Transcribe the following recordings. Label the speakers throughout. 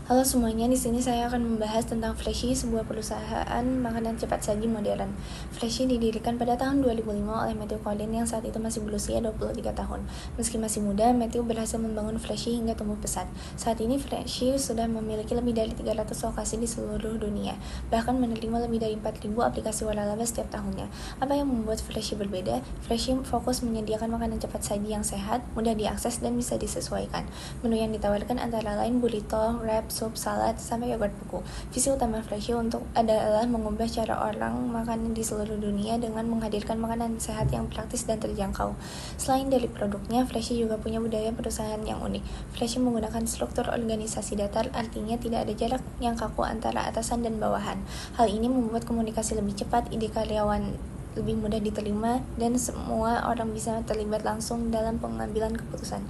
Speaker 1: Halo semuanya, di sini saya akan membahas tentang Freshii, sebuah perusahaan makanan cepat saji modern. Freshii didirikan pada tahun 2005 oleh Matthew Collin yang saat itu masih berusia 23 tahun. Meski masih muda, Matthew berhasil membangun Freshii hingga tumbuh pesat. Saat ini Freshii sudah memiliki lebih dari 300 lokasi di seluruh dunia, bahkan menerima lebih dari 4.000 aplikasi waralaba setiap tahunnya. Apa yang membuat Freshii berbeda? Freshii fokus menyediakan makanan cepat saji yang sehat, mudah diakses, dan bisa disesuaikan. Menu yang ditawarkan antara lain burrito, wrap, sup, salad, sampai yogurt beku. Visi utama Freshii adalah mengubah cara orang makan di seluruh dunia dengan menghadirkan makanan sehat yang praktis dan terjangkau. Selain dari produknya, Freshii juga punya budaya perusahaan yang unik. Freshii menggunakan struktur organisasi datar, artinya tidak ada jarak yang kaku antara atasan dan bawahan. Hal ini membuat komunikasi lebih cepat, ide karyawan lebih mudah diterima, dan semua orang bisa terlibat langsung dalam pengambilan keputusan.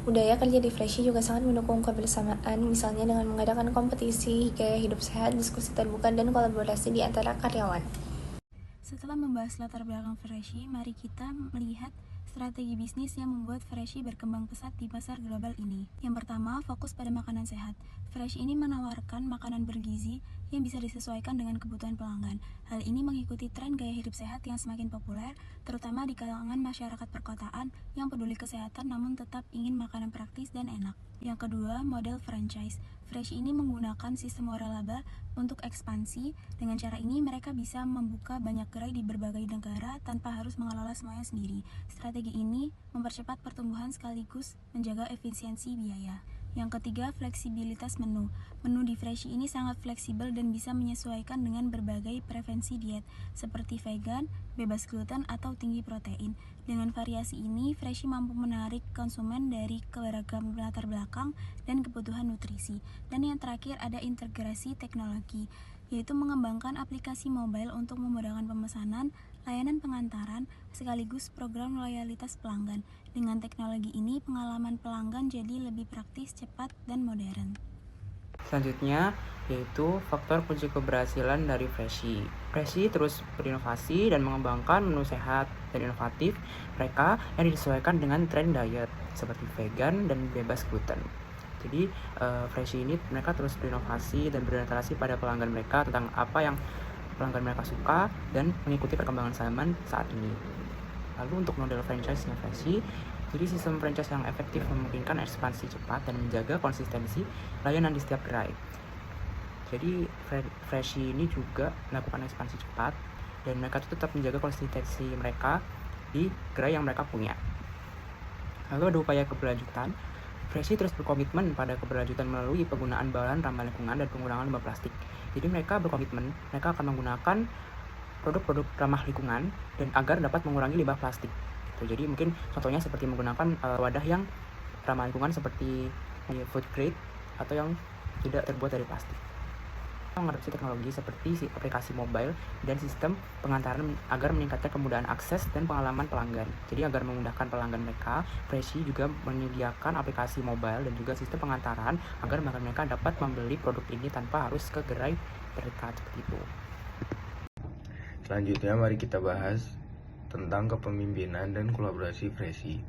Speaker 1: Budaya kerja di Freshii juga sangat mendukung kebersamaan, misalnya dengan mengadakan kompetisi gaya hidup sehat, diskusi terbuka, dan kolaborasi di antara karyawan.
Speaker 2: Setelah membahas latar belakang Freshii, mari kita melihat strategi bisnis yang membuat Freshii berkembang pesat di pasar global ini. Yang pertama, fokus pada makanan sehat. Freshii ini menawarkan makanan bergizi yang bisa disesuaikan dengan kebutuhan pelanggan. Hal ini mengikuti tren gaya hidup sehat yang semakin populer, terutama di kalangan masyarakat perkotaan yang peduli kesehatan namun tetap ingin makanan praktis dan enak. Yang kedua, model franchise. Freshii ini menggunakan sistem waralaba untuk ekspansi. Dengan cara ini, mereka bisa membuka banyak gerai di berbagai negara tanpa harus mengelola semuanya sendiri. Strategi ini mempercepat pertumbuhan sekaligus menjaga efisiensi biaya. Yang ketiga, fleksibilitas menu. Menu di Freshii ini sangat fleksibel dan bisa menyesuaikan dengan berbagai preferensi diet, seperti vegan, bebas gluten, atau tinggi protein. Dengan variasi ini, Freshii mampu menarik konsumen dari beragam latar belakang dan kebutuhan nutrisi. Dan yang terakhir, ada integrasi teknologi, yaitu mengembangkan aplikasi mobile untuk memudahkan pemesanan, layanan pengantaran, sekaligus program loyalitas pelanggan. Dengan teknologi ini, pengalaman pelanggan jadi lebih praktis, cepat, dan modern.
Speaker 3: Selanjutnya, yaitu faktor kunci keberhasilan dari Freshii. Freshii terus berinovasi dan mengembangkan menu sehat dan inovatif mereka yang disesuaikan dengan tren diet seperti vegan dan bebas gluten. Jadi Freshii ini mereka terus berinovasi dan berorientasi pada pelanggan mereka tentang apa yang pelanggan mereka suka dan mengikuti perkembangan zaman saat ini. Lalu untuk model franchise-nya Freshii, jadi sistem franchise yang efektif memungkinkan ekspansi cepat dan menjaga konsistensi layanan di setiap gerai. Jadi Freshii ini juga melakukan ekspansi cepat dan mereka tetap menjaga konsistensi mereka di gerai yang mereka punya. Lalu ada upaya keberlanjutan. Freshii terus berkomitmen pada keberlanjutan melalui penggunaan bahan ramah lingkungan dan penggunaan limbah plastik. Jadi mereka berkomitmen, mereka akan menggunakan produk-produk ramah lingkungan dan agar dapat mengurangi limbah plastik. Jadi mungkin contohnya seperti menggunakan wadah yang ramah lingkungan seperti food grade atau yang tidak terbuat dari plastik. Mengadopsi teknologi seperti aplikasi mobile dan sistem pengantaran agar meningkatkan kemudahan akses dan pengalaman pelanggan. Jadi agar memudahkan pelanggan mereka, Freshii juga menyediakan aplikasi mobile dan juga sistem pengantaran agar mereka dapat membeli produk ini tanpa harus ke gerai terdekat seperti itu.
Speaker 4: Selanjutnya mari kita bahas tentang kepemimpinan dan kolaborasi Freshii.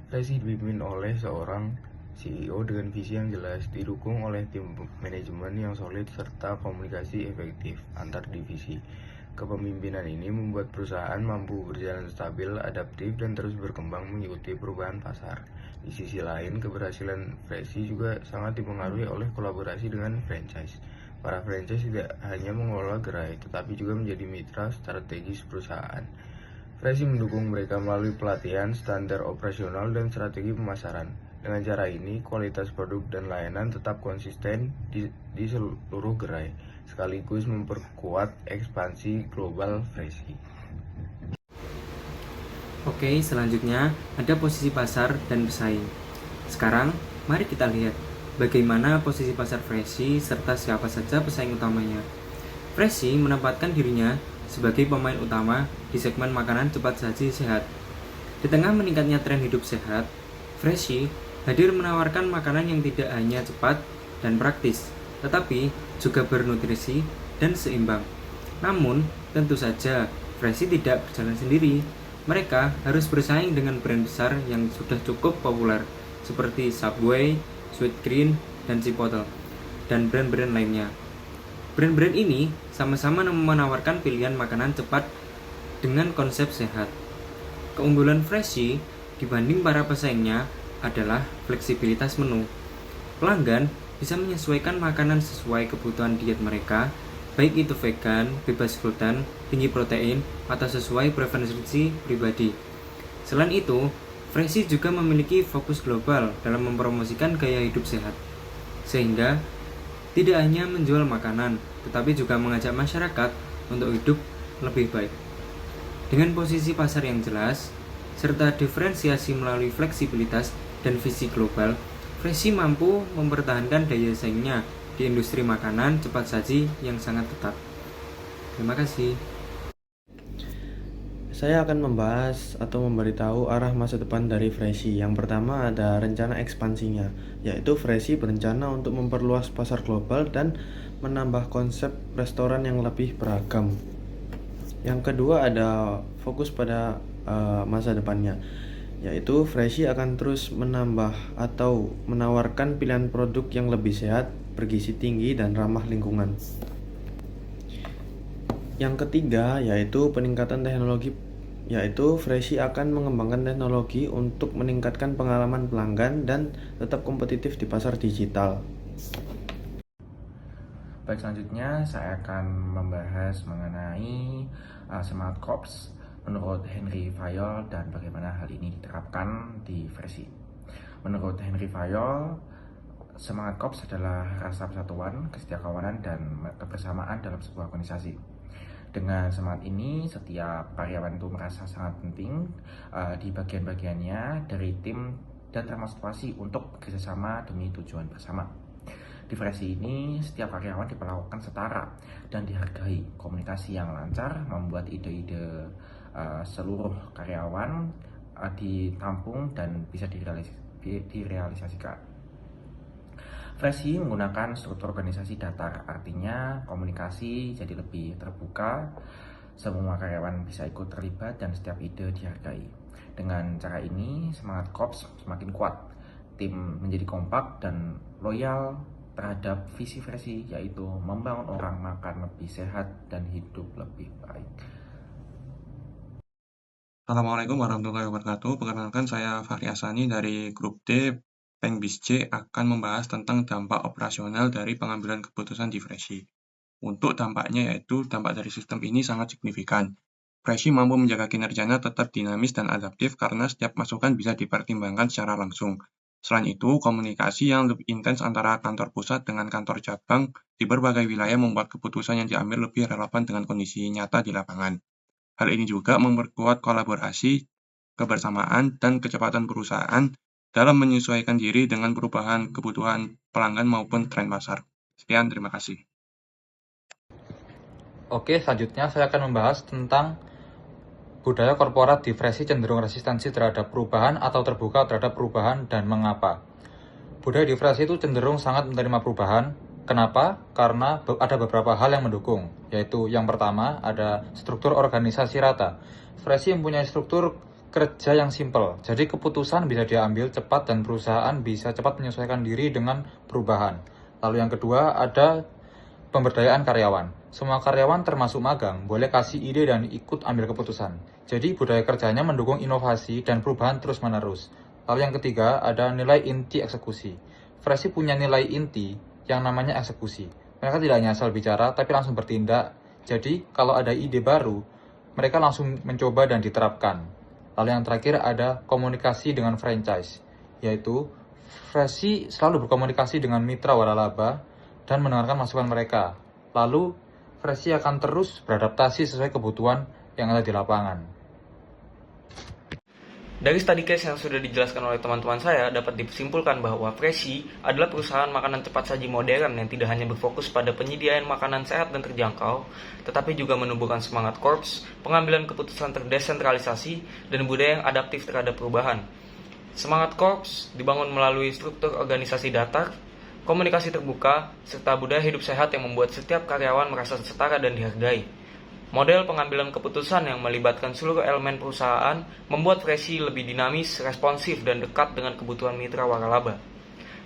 Speaker 4: Freshii dipimpin oleh seorang CEO dengan visi yang jelas, didukung oleh tim manajemen yang solid serta komunikasi efektif antar divisi. Kepemimpinan ini membuat perusahaan mampu berjalan stabil, adaptif, dan terus berkembang mengikuti perubahan pasar. Di sisi lain, keberhasilan Freshii juga sangat dipengaruhi oleh kolaborasi dengan franchise. Para franchise tidak hanya mengelola gerai, tetapi juga menjadi mitra strategis perusahaan. Freshii mendukung mereka melalui pelatihan, standar operasional, dan strategi pemasaran. Dengan cara ini, kualitas produk dan layanan tetap konsisten di seluruh gerai, sekaligus memperkuat ekspansi global Freshii.
Speaker 5: Oke, selanjutnya ada posisi pasar dan pesaing. Sekarang, mari kita lihat bagaimana posisi pasar Freshii serta siapa saja pesaing utamanya. Freshii menempatkan dirinya sebagai pemain utama di segmen makanan cepat saji sehat. Di tengah meningkatnya tren hidup sehat, Freshii hadir menawarkan makanan yang tidak hanya cepat dan praktis, tetapi juga bernutrisi dan seimbang. Namun, tentu saja Freshii tidak berjalan sendiri. Mereka harus bersaing dengan brand besar yang sudah cukup populer, seperti Subway, Sweetgreen, dan Chipotle. dan brand-brand lainnya. Brand-brand ini sama-sama menawarkan pilihan makanan cepat dengan konsep sehat. Keunggulan Freshii dibanding para pesaingnya adalah fleksibilitas menu. Pelanggan bisa menyesuaikan makanan sesuai kebutuhan diet mereka, baik itu vegan, bebas gluten, tinggi protein, atau sesuai preferensi pribadi. Selain itu, Freshii juga memiliki fokus global dalam mempromosikan gaya hidup sehat, sehingga tidak hanya menjual makanan, tetapi juga mengajak masyarakat untuk hidup lebih baik. Dengan posisi pasar yang jelas, serta diferensiasi melalui fleksibilitas dan visi global, Freshii mampu mempertahankan daya saingnya di industri makanan cepat saji yang sangat ketat. Terima kasih.
Speaker 4: Saya akan membahas atau memberitahu arah masa depan dari Freshii. Yang pertama ada rencana ekspansinya, yaitu Freshii berencana untuk memperluas pasar global dan menambah konsep restoran yang lebih beragam. Yang kedua ada fokus pada masa depannya, yaitu Freshii akan terus menambah atau menawarkan pilihan produk yang lebih sehat, bergizi tinggi, dan ramah lingkungan. Yang ketiga yaitu peningkatan teknologi, yaitu Freshii akan mengembangkan teknologi untuk meningkatkan pengalaman pelanggan dan tetap kompetitif di pasar digital.
Speaker 3: Baik, selanjutnya saya akan membahas mengenai Smart Corps menurut Henry Fayol dan bagaimana hal ini diterapkan di Freshii. Menurut Henry Fayol, Semangat Corps adalah rasa persatuan, kesetiakawanan, dan kebersamaan dalam sebuah organisasi. Dengan semangat ini, setiap karyawan itu merasa sangat penting di bagian-bagiannya dari tim dan termotivasi untuk bekerjasama demi tujuan bersama. Di Freshii ini, setiap karyawan diperlakukan setara dan dihargai. Komunikasi yang lancar membuat ide-ide seluruh karyawan ditampung dan bisa direalisasikan. Freshii menggunakan struktur organisasi datar, artinya komunikasi jadi lebih terbuka, semua karyawan bisa ikut terlibat dan setiap ide dihargai. Dengan cara ini, semangat Corps semakin kuat, tim menjadi kompak dan loyal terhadap visi Freshii, yaitu membangun orang makan lebih sehat dan hidup lebih baik.
Speaker 6: Assalamualaikum warahmatullahi wabarakatuh. Perkenalkan, saya Fahri Asani dari Grup D Pengbis C akan membahas tentang dampak operasional dari pengambilan keputusan di Freshii. Untuk dampaknya, yaitu dampak dari sistem ini sangat signifikan. Freshii mampu menjaga kinerjanya tetap dinamis dan adaptif karena setiap masukan bisa dipertimbangkan secara langsung. Selain itu, komunikasi yang lebih intens antara kantor pusat dengan kantor cabang di berbagai wilayah membuat keputusan yang diambil lebih relevan dengan kondisi nyata di lapangan. Hal ini juga memperkuat kolaborasi, kebersamaan, dan kecepatan perusahaan dalam menyesuaikan diri dengan perubahan kebutuhan pelanggan maupun tren pasar. Sekian, terima kasih.
Speaker 7: Oke, selanjutnya saya akan membahas tentang budaya korporat di Freshii cenderung resistensi terhadap perubahan atau terbuka terhadap perubahan dan mengapa. Budaya di Freshii itu cenderung sangat menerima perubahan. Kenapa? Karena ada beberapa hal yang mendukung, yaitu yang pertama ada struktur organisasi rata. Freshii mempunyai struktur kerja yang simpel, jadi keputusan bisa diambil cepat dan perusahaan bisa cepat menyesuaikan diri dengan perubahan. Lalu yang kedua ada pemberdayaan karyawan. Semua karyawan termasuk magang boleh kasih ide dan ikut ambil keputusan. Jadi budaya kerjanya mendukung inovasi dan perubahan terus-menerus. Lalu yang ketiga ada nilai inti eksekusi. Freshii punya nilai inti yang namanya eksekusi. Mereka tidak hanya asal bicara tapi langsung bertindak. Jadi kalau ada ide baru, mereka langsung mencoba dan diterapkan. Lalu yang terakhir ada komunikasi dengan franchise, yaitu Freshii selalu berkomunikasi dengan mitra waralaba dan mendengarkan masukan mereka. Lalu Freshii akan terus beradaptasi sesuai kebutuhan yang ada di lapangan.
Speaker 3: Dari study case yang sudah dijelaskan oleh teman-teman saya, dapat disimpulkan bahwa Freshii adalah perusahaan makanan cepat saji modern yang tidak hanya berfokus pada penyediaan makanan sehat dan terjangkau, tetapi juga menumbuhkan semangat korps, pengambilan keputusan terdesentralisasi, dan budaya yang adaptif terhadap perubahan. Semangat korps dibangun melalui struktur organisasi datar, komunikasi terbuka, serta budaya hidup sehat yang membuat setiap karyawan merasa setara dan dihargai. Model pengambilan keputusan yang melibatkan seluruh elemen perusahaan membuat Freshii lebih dinamis, responsif, dan dekat dengan kebutuhan mitra waralaba.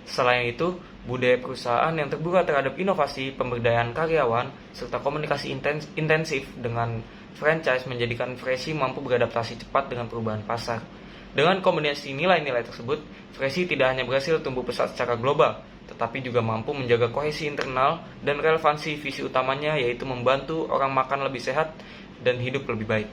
Speaker 3: Selain itu, budaya perusahaan yang terbuka terhadap inovasi, pemberdayaan karyawan, serta komunikasi intensif dengan franchise menjadikan Freshii mampu beradaptasi cepat dengan perubahan pasar. Dengan kombinasi nilai-nilai tersebut, Freshii tidak hanya berhasil tumbuh pesat secara global, tetapi juga mampu menjaga kohesi internal dan relevansi visi utamanya, yaitu membantu orang makan lebih sehat dan hidup lebih baik.